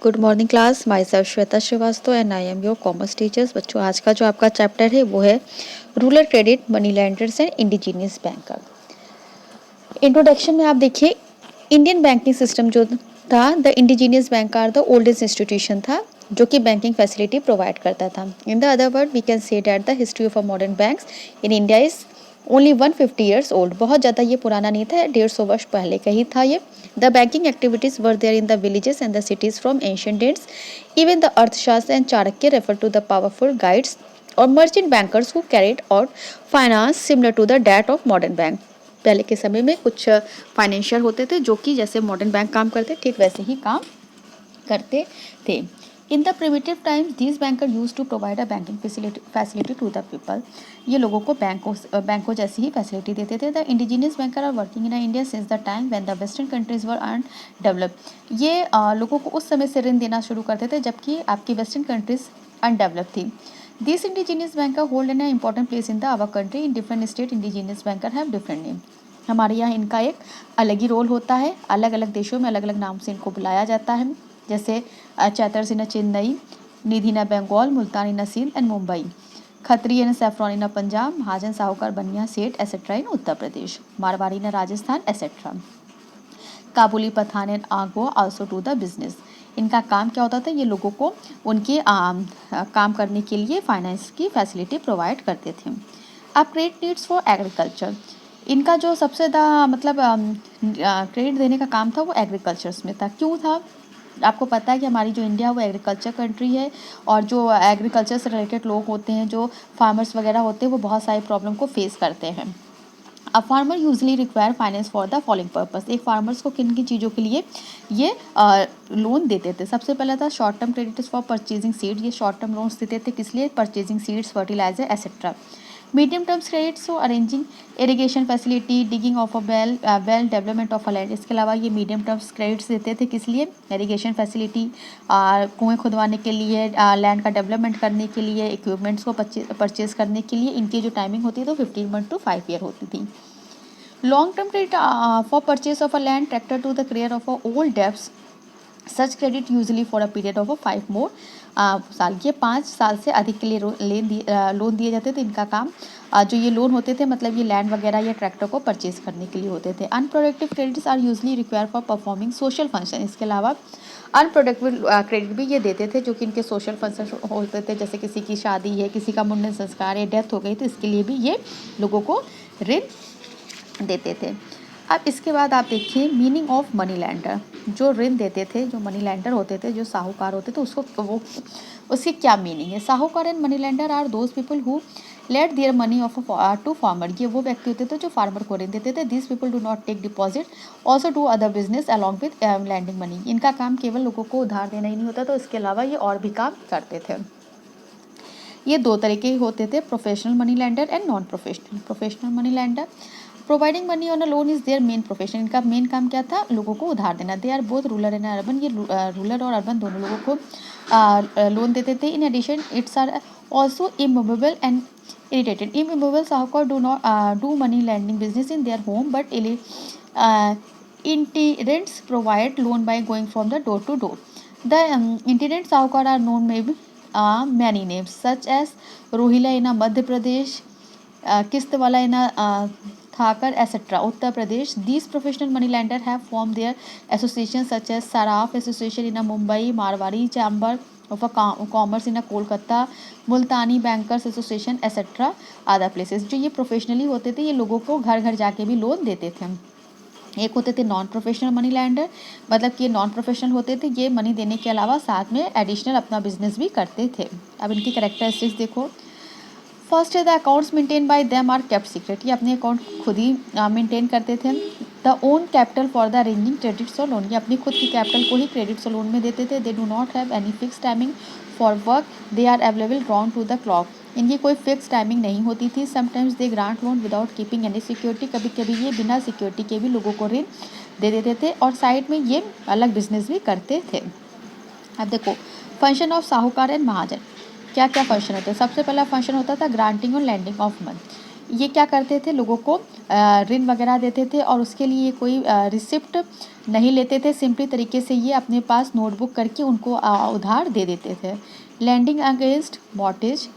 Good morning class, myself Shweta Srivastava and I am your commerce teachers. बच्चों, आज का जो आपका चैप्टर है वो है rural credit, money lenders and indigenous banker. Introduction में आप देखिए, इंडियन बैंकिंग सिस्टम जो था, the indigenous bank are the oldest institution था जो कि बैंकिंग फैसिलिटी प्रोवाइड करता था। In the other word we can say that the history of a modern banks in India is only 150 years old. बहुत ज़्यादा ये पुराना नहीं था, 150 वर्ष पहले का ही था ये। The banking activities were there in the villages and the cities from ancient dates. Even the Arthashastra and Chanakya refer to the powerful guides or merchant bankers who carried out finance similar to the that of modern bank. पहले के समय में कुछ financial होते थे जो कि जैसे मॉडर्न बैंक काम करते, ठीक वैसे ही काम करते थे। In the primitive times these banker use to provide a banking facility to the people. ये लोगों को बैंकों जैसी ही फैसिलिटी देते थे। The indigenous banker are working in India since the time when the western countries were undeveloped. ये लोगों को उस समय से ऋण देना शुरू करते थे जबकि आपकी वेस्टर्न कंट्रीज अनडेवलप थी। These indigenous banker hold an important place in the our country. In different state, indigenous banker have different name. हमारे यहाँ इनका एक अलग ही रोल होता है, अलग अलग देशों में अलग अलग नाम से इनको बुलाया जाता है। जैसे चैतर सिन्हा चेन्नई, निधि न बंगाल, मुल्तानी न सिंध एंड मुंबई, खत्री न सैफरॉनी न पंजाब, महाजन साहूकार बनिया सेठ एसेट्रा इन उत्तर प्रदेश, मारवाड़ी न राजस्थान एसेट्रा, काबुली पठान एंड आगो आल्सो टू द बिजनेस। इनका काम क्या होता था, ये लोगों को उनके काम करने के लिए फाइनेंस की फैसिलिटी प्रोवाइड करते थे। अब क्रेडिट नीड्स फॉर एग्रीकल्चर, इनका जो सबसे ज़्यादा मतलब क्रेडिट देने का काम था वो एग्रीकल्चर्स में था। क्यों था? आपको पता है कि हमारी जो इंडिया है वो एग्रीकल्चर कंट्री है और जो एग्रीकल्चर से रिलेटेड लोग होते हैं, जो फार्मर्स वगैरह होते हैं, वो बहुत सारी प्रॉब्लम को फेस करते हैं। A farmer usually require finance for the following purpose. एक फार्मर्स को किन किन चीज़ों के लिए ये लोन देते थे? सबसे पहला था short term credit for purchasing seed. ये शॉर्ट टर्म लोन्स देते थे किस लिए? Purchasing seeds, fertiliser etcetera. Medium terms credit so arranging irrigation facility, digging of a well, development of a land. इसके अलावा ये मीडियम टर्म्स क्रेडिट्स देते थे किस लिए? इरिगेशन फैसिलिटी, कुएँ खुदवाने के लिए, लैंड का डेवलपमेंट करने के लिए, इक्विपमेंट्स को परचेज करने के लिए। इनकी जो टाइमिंग होती है तो 15 मंथ टू 5 ईयर होती थी। Long term credit for purchase of a land, tractor to the clear of old debts. Such credit usually for a period of 5 more साल। ये 5 साल से अधिक के लिए लोन दिए जाते थे। इनका काम जो ये लोन होते थे मतलब ये लैंड वगैरह या ट्रैक्टर को परचेज करने के लिए होते थे। Unproductive credits are usually require for performing social function. इसके अलावा अनप्रोडक्टिव क्रेडिट भी ये देते थे जो कि इनके सोशल फंक्शन होते थे, जैसे किसी की शादी है, किसी का मुंडन संस्कार या डेथ हो गई तो इसके लिए भी ये लोगों को ऋण देते थे। अब इसके बाद आप देखिए मीनिंग ऑफ मनी लैंडर। जो ऋण देते थे, जो मनी लैंडर होते थे, जो साहूकार होते थे, उसको वो उसकी क्या मीनिंग है? Sahukar and money lender are those people who let their money off to farmer. ये वो व्यक्ति होते थे जो फार्मर को ऋण देते थे। This people do not take deposit, also do other business along with lending money. इनका काम केवल लोगों को उधार देना ही नहीं होता, तो इसके अलावा ये और भी काम करते थे। ये दो तरीके होते थे, professional money lender and non professional. Professional money lender providing money on a loan is their main profession. इनका मेन काम क्या था? लोगों को उधार देना। They are both rural and urban. ये रूरल और अर्बन दोनों लोगों को लोन देते थे। In addition it's are also immovable and इरिटेटेड। Immovable sahukar do not do money lending business in their home but itinerants provide loan by going from the door to door. The itinerant साहूकार are known maybe many names such as Rohilla in Madhya Pradesh, Kistwala in Thakar etcetera Uttar Pradesh. These professional money lender have form their association such as Saraf association in Mumbai, Marwari chamber of commerce in Kolkata, Multani bankers association etcetera other places. जो ये professionally होते थे, ये लोगों को घर घर जाके भी लोन देते थे। एक होते थे नॉन प्रोफेशनल मनी लैंडर, मतलब कि ये नॉन प्रोफेशनल होते थे, ये मनी देने के अलावा साथ में एडिशनल अपना बिजनेस भी करते थे। अब इनकी कैरेक्टरिस्टिक्स देखो। फर्स्ट है the accounts maintain by them are kept secret. ये अपने अकाउंट खुद ही मेंटेन करते थे। The own capital for the arranging credits और लोन। ये अपनी खुद की कैपिटल को ही क्रेडिट्स और लोन में देते थे। They do not have any fix timing for work, they are available round to the clock. इनकी कोई फिक्स टाइमिंग नहीं होती थी। Sometimes they grant loan without keeping any security. कभी कभी ये बिना सिक्योरिटी के भी लोगों को ऋण दे देते थे और साइड में ये अलग बिजनेस भी करते थे। अब देखो फंक्शन ऑफ साहूकार एंड महाजन। क्या क्या फंक्शन होते हैं? सबसे पहला फंक्शन होता था ग्रांटिंग और लैंडिंग ऑफ मनी। ये क्या करते थे? लोगों को ऋण वगैरह देते थे और उसके लिए कोई रिसिप्ट नहीं लेते थे, सिंपली तरीके से ये अपने पास नोटबुक करके उनको उधार दे देते थे। लैंडिंग अगेंस्ट मॉर्टेज,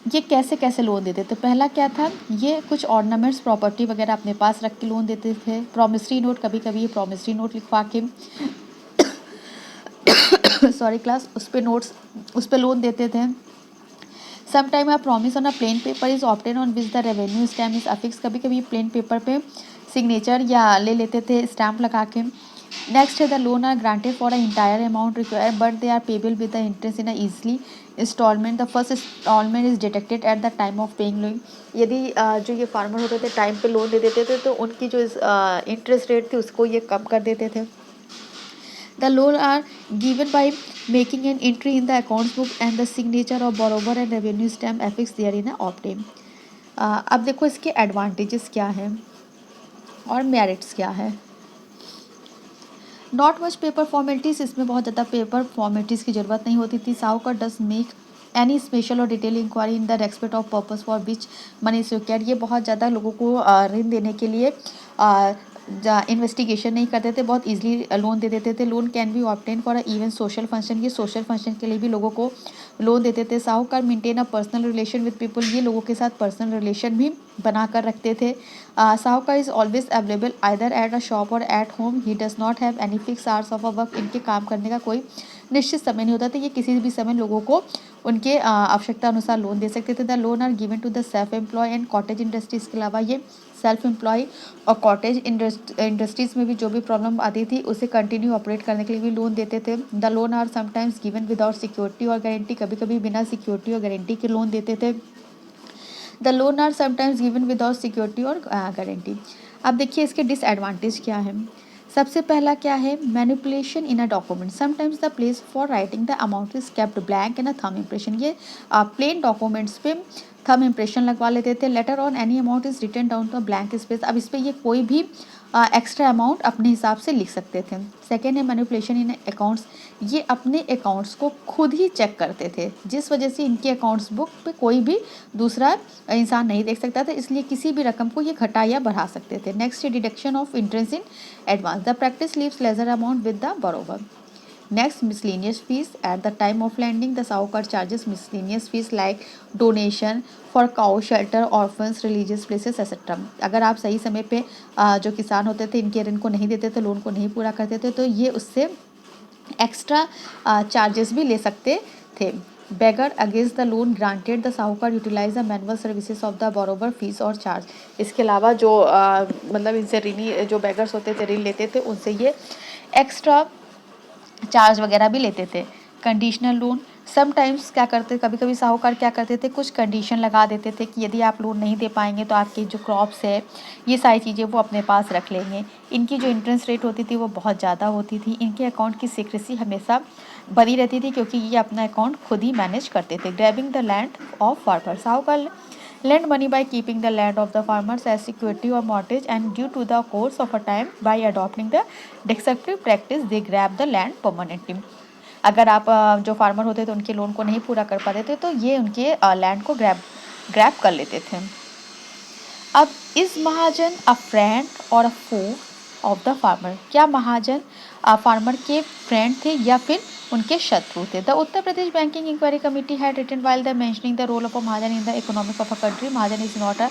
ये कैसे कैसे लोन देते थे? पहला क्या था, ये कुछ ऑर्नामेंट्स प्रॉपर्टी वगैरह अपने पास रख के लोन देते थे। प्रॉमिसरी नोट, कभी कभी ये प्रॉमिसरी नोट लिखवा के सॉरी क्लास, उस पे लोन देते थे। Sometime a promise on a plain paper is obtained on which the revenue stamp is affixed, कभी कभी प्लेन पेपर पे सिग्नेचर या ले लेते थे स्टैम्प लगा के। नेक्स्ट है the loan are granted for a entire amount required but they are payable with the interest in easily instalment, the first instalment is detected at the time of paying loan. यदि जो ये farmer होते थे time पे loan दे देते थे तो उनकी जो इंटरेस्ट रेट थी उसको ये कम कर देते थे। The loan are given by making an entry in the accounts book and the signature of borrower and revenue stamp affixed therein are obtained। अब देखो इसके एडवांटेजेस क्या हैं और मेरिट्स क्या है। नॉट मच पेपर फॉर्मेलिटीज़, इसमें बहुत ज़्यादा पेपर फॉर्मेलिटीज़ की ज़रूरत नहीं होती थी। Sahukar does make any special or detail inquiry in the respect of purpose for which money is required, ये बहुत ज़्यादा लोगों को ऋण देने के लिए इन्वेस्टिगेशन नहीं करते थे, बहुत इजीली लोन दे देते थे। Loan can be obtain for even social function, ये सोशल फंक्शन के लिए भी लोगों को लोन देते थे। साहूकार maintain a personal relation with people, ये लोगों के साथ पर्सनल रिलेशन भी बना कर रखते थे। Sahukar is always available either at a shop or at home, he does not have any fix hours of a work, इनके काम करने का कोई निश्चित समय नहीं होता था, ये किसी भी समय लोगों को उनके आवश्यकता अनुसार लोन दे सकते थे। The loan are given to the self employ and cottage industries, के अलावा ये सेल्फ एम्प्लॉय और कॉटेज इंडस्ट्रीज में भी जो भी प्रॉब्लम आती थी उसे कंटिन्यू ऑपरेट करने के लिए भी लोन देते थे। The loan are sometimes given without security or guarantee, कभी कभी बिना सिक्योरिटी और गारंटी के लोन देते थे। The loan are sometimes given without security or guarantee. अब देखिए इसके डिसएडवांटेज क्या है। सबसे पहला क्या है, manipulation in a document, sometimes the place for writing the amount is kept blank in a thumb impression, ये प्लेन डॉक्यूमेंट्स पे थंब इम्प्रेशन लगवा लेते थे। Later on any amount is written down to blank space, अब इस पर ये कोई भी एक्स्ट्रा अमाउंट अपने हिसाब से लिख सकते थे। सेकेंड है मैनिपुलेशन इन अकाउंट्स, ये अपने अकाउंट्स को खुद ही चेक करते थे, जिस वजह से इनके अकाउंट्स बुक पे कोई भी दूसरा इंसान नहीं देख सकता था, इसलिए किसी भी रकम को ये घटा या बढ़ा सकते थे। नेक्स्ट है deduction of interest in advance, the practice leaves lesser amount with the borrower. Next, miscellaneous fees. At the time of lending, the Saukar charges miscellaneous fees like donation for cow shelter, orphans, religious places, etc. अगर आप सही समय पे जो किसान होते थे इनके ऋण को नहीं देते थे, लोन को नहीं पूरा करते थे, तो ये उससे एक्स्ट्रा चार्जेस भी ले सकते थे। Begar against the loan granted, the sahukar utilize the manual services of the borrower fees or charge, इसके अलावा जो मतलब इनसे ऋणी जो बेगर्स होते थे ऋण लेते थे उनसे ये एक्स्ट्रा चार्ज वगैरह भी लेते थे। कंडीशनल लोन, समटाइम्स क्या करते, कभी कभी साहूकार क्या करते थे, कुछ कंडीशन लगा देते थे कि यदि आप लोन नहीं दे पाएंगे तो आपकी जो क्रॉप्स है ये सारी चीज़ें वो अपने पास रख लेंगे। इनकी जो इंटरेस्ट रेट होती थी वो बहुत ज़्यादा होती थी। इनके अकाउंट की सीक्रेसी हमेशा बनी रहती थी क्योंकि ये अपना अकाउंट खुद ही मैनेज करते थे। Grabbing the land of farmer, साहूकार lend money by keeping the land of the farmers as security or mortgage, and due to the course of a time by adopting the deceptive practice they grab the land permanently। अगर आप जो farmer होते थे उनके loan को नहीं पूरा कर पाते थे तो ये उनके लैंड को ग्रैब कर लेते थे। अब इज महाजन अ फ्रेंड और अ फो ऑफ द फार्मर, क्या महाजन फार्मर के फ्रेंड थे या फिर उनके शत्रु थे। The Uttar Pradesh banking inquiry committee had written while the mentioning the role of a mahajan in the economic of a country, mahajan is not a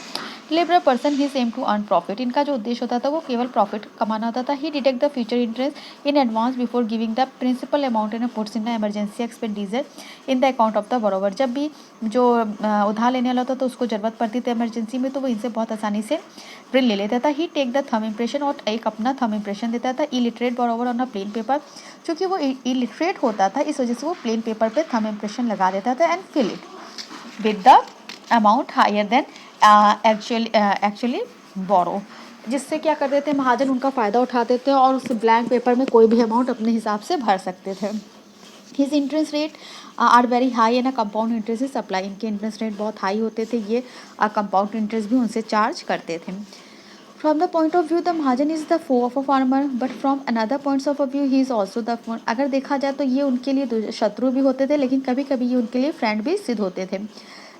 liberal person, he same to earn profit, इनका जो उद्देश्य होता था वो केवल प्रॉफिट कमाना होता था। He detect the future interest in advance before giving the principal amount in puts in the emergency expenditure in the account of the borrower, जब भी जो उधार लेने वाला होता तो उसको जरूरत पड़ती थी इमरजेंसी में तो वो इनसे बहुत आसानी से ऋण ले लेता था। ही टेक द थंब इम्प्रेशन, और एक अपना थंब इम्प्रेशन देता था। इलिटरेट बरोबर ऑन अ प्लेन पेपर, क्योंकि वो इलिटरेट होता था इस वजह से वो प्लेन पेपर पे थंब इम्प्रेशन लगा देता था and fill it with the amount higher than actually borrow, जिससे क्या करते थे महाजन उनका फ़ायदा उठाते थे और उस ब्लैंक पेपर में कोई भी अमाउंट अपने हिसाब से भर सकते थे। His interest rate are very high and compound interest supply, इनके इंटरेस्ट रेट बहुत हाई होते थे, ये कंपाउंड इंटरेस्ट भी उनसे चार्ज करते थे। From the point of view the mahajan is the foe of a farmer but from another points of view he is also the friend, अगर देखा जाए तो ये उनके लिए शत्रु भी होते थे लेकिन कभी कभी ये उनके लिए फ्रेंड भी सिद्ध होते थे।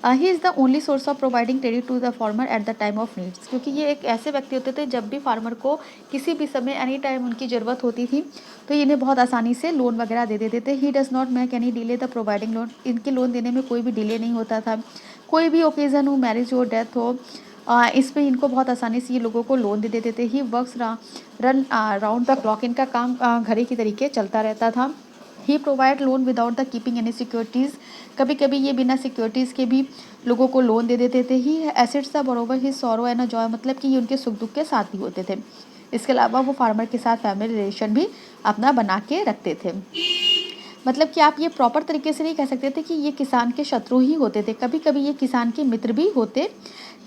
He is the only source of providing credit to the farmer at the time of needs, क्योंकि ये एक ऐसे व्यक्ति होते थे जब भी फार्मर को किसी भी समय एनी टाइम उनकी ज़रूरत होती थी तो इन्हें बहुत आसानी से लोन वगैरह दे देते थे। He does not make any delay the providing loan, इनके लोन देने में कोई भी डिले नहीं होता था। कोई भी ओकेज़न हो, मैरिज हो, डेथ हो, इसमें इनको बहुत आसानी से ये लोगों को लोन दे देते थे। He works run round the clock, इनका काम घड़ी की तरीके चलता रहता था। He provide loan without the keeping any securities, कभी कभी ये बिना सिक्योरिटीज़ के भी लोगों को लोन दे देते थे। ही एसेट्स द बरोबर हिज सॉरो एंड जॉय, मतलब कि ये उनके सुख दुख के साथ ही होते थे। इसके अलावा वो फार्मर के साथ फैमिली रिलेशन भी अपना बना के रखते थे। मतलब कि आप ये प्रॉपर तरीके से नहीं कह सकते थे कि ये किसान के शत्रु ही होते थे, कभी कभी ये किसान के मित्र भी होते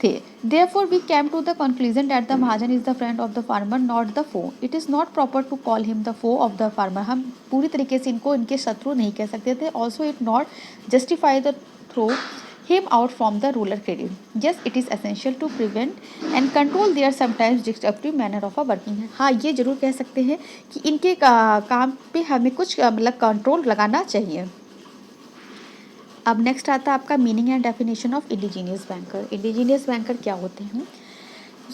थे। Therefore we came to the conclusion that the Mahajan is the friend of the farmer, not the foe. It is not proper to call him the foe of the farmer. हम पूरी तरीके से इनको इनके शत्रु नहीं कह सकते थे। Also it not justify the throw him out from the rural credit. Yes, it is essential to prevent and control their sometimes disruptive manner of a working है। हाँ, ये जरूर कह सकते हैं कि इनके काम पे हमें कुछ मतलब कंट्रोल लगाना चाहिए। अब नेक्स्ट आता है आपका meaning and definition of indigenous banker. Indigenous banker क्या होते हैं?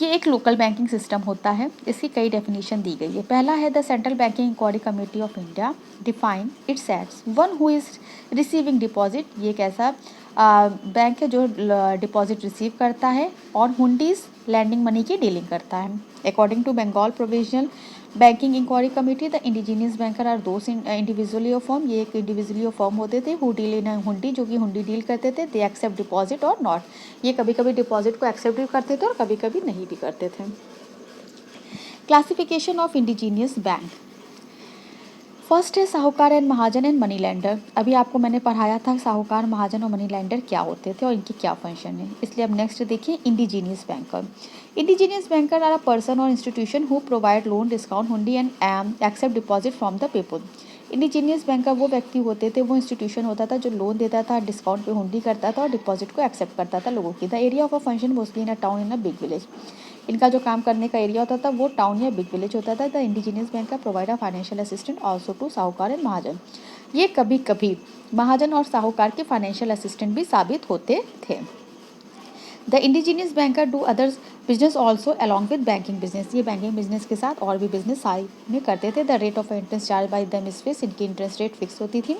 ये एक लोकल बैंकिंग सिस्टम होता है। इसकी कई डेफिनेशन दी गई है। पहला है the central banking inquiry committee of India define its as one who is receiving deposit, ये एक ऐसा बैंक है जो डिपॉजिट रिसीव करता है और हुंडीज लैंडिंग मनी की डीलिंग करता है। According to Bengal provisional banking inquiry committee the indigenous banker are those individually of form, ये एक इंडिविजुअली ऑफ फॉर्म होते थे। हु डील इन हुंडी, जो कि हुंडी डील करते थे। दे एक्सेप्ट डिपॉजिट और नॉट, ये कभी कभी डिपॉजिट को एक्सेप्ट भी करते थे और कभी कभी नहीं भी करते थे। Classification of indigenous bank, first है sahukar and Mahajan and money lander. अभी आपको मैंने पढ़ाया था साहूकार, महाजन और मनी लैंडर क्या होते थे और इनके क्या फंक्शन है। इसलिए अब नेक्स्ट देखिए indigenous banker. Indigenous banker are a person or institution who provide loan, discount, hundi and accept deposit from the people. Indigenous banker वो व्यक्ति होते थे, वो इंस्टीट्यूशन होता था जो लोन देता था, डिस्काउंट पे हुंडी करता था और डिपॉजिट को एक्सेप्ट करता था लोगों की। The area of a function mostly in a town in a big village, इनका जो काम करने का एरिया होता था वो टाउन या बिग विलेज होता था। द इंडिजीनियस बैंक का provider financial assistant also to sahukar and mahajan, ये कभी कभी महाजन और साहूकार के फाइनेंशियल असिस्टेंट भी साबित होते थे। The indigenous banker do others business also along with banking business, ये बैंकिंग बिजनेस के साथ और भी बिजनेस साथ में करते थे। The rate of interest charge by them is fix, इनकी इंटरेस्ट रेट फिक्स होती थी।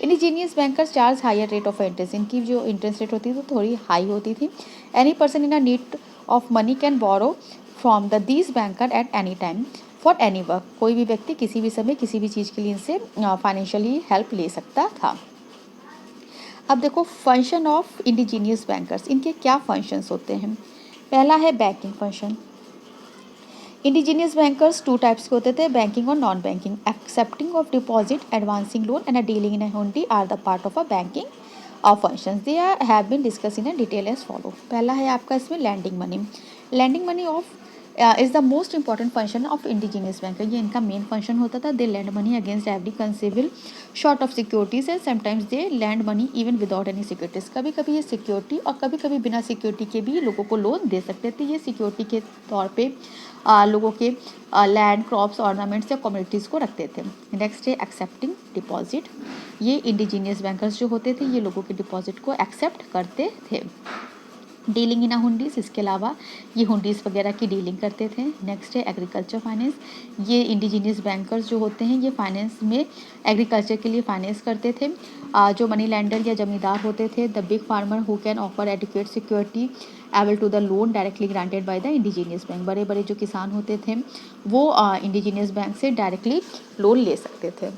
Indigenous bankers charge higher rate of interest, इनकी जो इंटरेस्ट रेट होती थी थोड़ी हाई होती थी। Any person in a need of money can borrow from the these banker at any time for any work, कोई भी व्यक्ति किसी भी समय किसी भी चीज़ के लिए इनसे फाइनेंशियली हेल्प ले सकता था। अब देखो फंक्शन ऑफ इंडिजीनियस बैंकर्स, इनके क्या फंक्शंस होते हैं। पहला है banking function. Indigenous bankers two types के होते थे, बैंकिंग और non banking. Accepting of deposit, advancing loan and dealing in hundi are the part of a banking of functions. They have been discuss in detail as follow. पहला है आपका इसमें lending money. Lending money of is the most important function of indigenous banker, ये इनका main function होता था। They lend money against every कंसेबल sort of securities and sometimes they lend money even without any securities, कभी कभी ये security और कभी कभी बिना सिक्योरिटी के भी लोगों को लोन दे सकते थे। ये सिक्योरिटी के तौर पे लोगों के लैंड, क्रॉप्स, ऑर्नामेंट्स या कम्युनिटीज़ को रखते थे। नेक्स्ट है एक्सेप्टिंग डिपॉजिट, ये इंडिजीनियस बैंकर्स जो होते थे ये लोगों के डिपॉजिट को एक्सेप्ट करते थे। डीलिंग इन हुंडीज, इसके अलावा ये हुंडीज वगैरह की डीलिंग करते थे। नेक्स्ट है एग्रीकल्चर फाइनेंस, ये इंडिजीनियस बैंकर्स जो होते हैं ये फाइनेंस में एग्रीकल्चर के लिए फाइनेंस करते थे। जो मनी लैंडर या जमींदार होते थे, the big farmer who can offer adequate security able to the loan directly granted by the indigenous bank, बड़े बड़े जो किसान होते थे वो इंडिजीनियस बैंक से डायरेक्टली लोन ले सकते थे।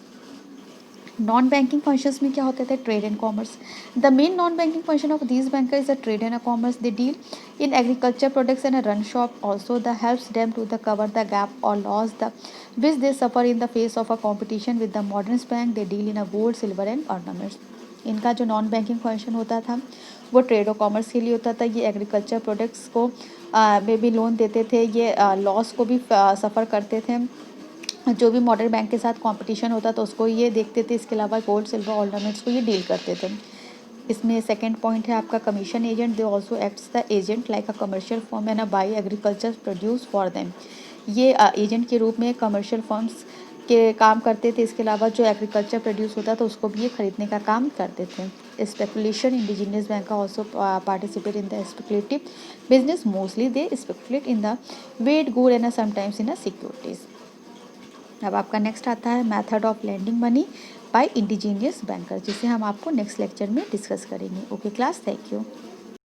नॉन बैंकिंग फंक्शंस में क्या होते थे, trade and commerce. The main non banking function of these banker is the trade and commerce. They deal in agriculture products and run shop also the helps them to the cover the gap or loss the which they suffer in the face of a competition with the modern bank. They deal in a gold, silver and ornaments. इनका जो non banking function होता था वो trade और commerce के लिए होता था। ये एग्रीकल्चर प्रोडक्ट्स को में भी लोन देते थे, ये लॉस को भी सफ़र करते थे। जो भी मॉडर्न बैंक के साथ कंपटीशन होता था उसको ये देखते थे। इसके अलावा गोल्ड, सिल्वर, ऑर्नामेंट्स को ये डील करते थे। इसमें सेकंड पॉइंट है आपका commission agent. They also acts the agent like a commercial firm and a by agriculture produce for them. ये एजेंट के रूप में कमर्शियल फर्म्स के काम करते थे। इसके अलावा जो एग्रीकल्चर प्रोड्यूस होता था उसको भी ये खरीदने का काम करते थे। Speculation, indigenous bank also participate in the speculative business. Mostly they speculate in the wet good and sometimes in the securities. अब आपका नेक्स्ट आता है method of lending money by indigenous banker, जिसे हम आपको नेक्स्ट लेक्चर में discuss करेंगे। Okay class, thank you.